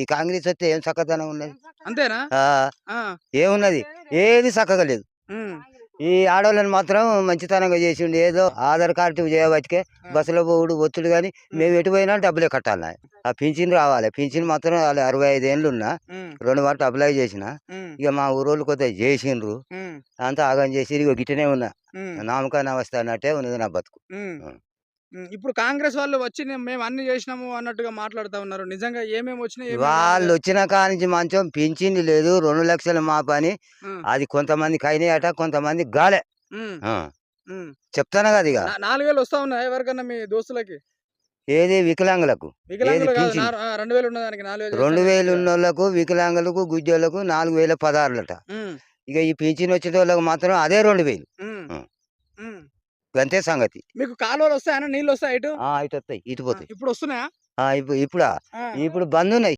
ఈ కాంగ్రెస్ వస్తే ఏం చక్కదనం ఉన్నది? అంతేనా? ఏమున్నది? ఏది చక్కగా లేదు. ఉమ్, ఈ ఆడవాళ్ళని మాత్రం మంచితనంగా చేసిండు. ఏదో ఆధార్ కార్డు చేయబట్టికే బస్సులో పోవుడు ఒత్తుడు గాని మేము ఎటు పోయినా డబ్బులే కట్టాలి. ఆ పింఛన్ రావాలి. పింఛన్ మాత్రం 65 ఏళ్ళు ఉన్నా 2 వాటి అప్లై చేసిన. ఇక మా ఊరోళ్ళు కొద్దిగా చేసిండ్రు. అంతా ఆగం చేసి ఇక గిట్టనే ఉన్నా. నామకాన్ని అవస్థ అన్నట్టే ఉన్నది నా బతుకు. ఇప్పుడు కాంగ్రెస్ వాళ్ళు వచ్చి మేము అన్ని చేసినాము అన్నట్టుగా మాట్లాడుతా ఉన్నారు. నిజంగా ఏమేమి వచ్చినాయి? వాళ్ళు వచ్చిన కానించి మంచం పింఛన్ది లేదు. 2 లక్షలు మా పని. అది కొంతమందికి అయినాయట, కొంతమంది గాలే. చెప్తాను కదా ఇక 4,000 వస్తా ఉన్నాయి ఎవరికన్నా మీ దోస్తులకి? ఏది వికలాంగులకు, ఏది పింఛన్ 2,000 ఉన్నదానికి 4,000 2000 ఉన్నోళ్ళకు, వికలాంగులకు, గుజ్జోళ్ళకు 4,016 ఇక ఈ పింఛన్ వచ్చిన వాళ్ళకు మాత్రం అదే 2000. అంతే సంగతి. మీకు కాలువలు వస్తాయన్నా? నీళ్ళు వస్తాయి ఇటు ఇటు వస్తాయి, ఇటు పోతాయి. ఇప్పుడు వస్తున్నాయా? ఇప్పుడా ఇప్పుడు బంద్ ఉన్నాయి.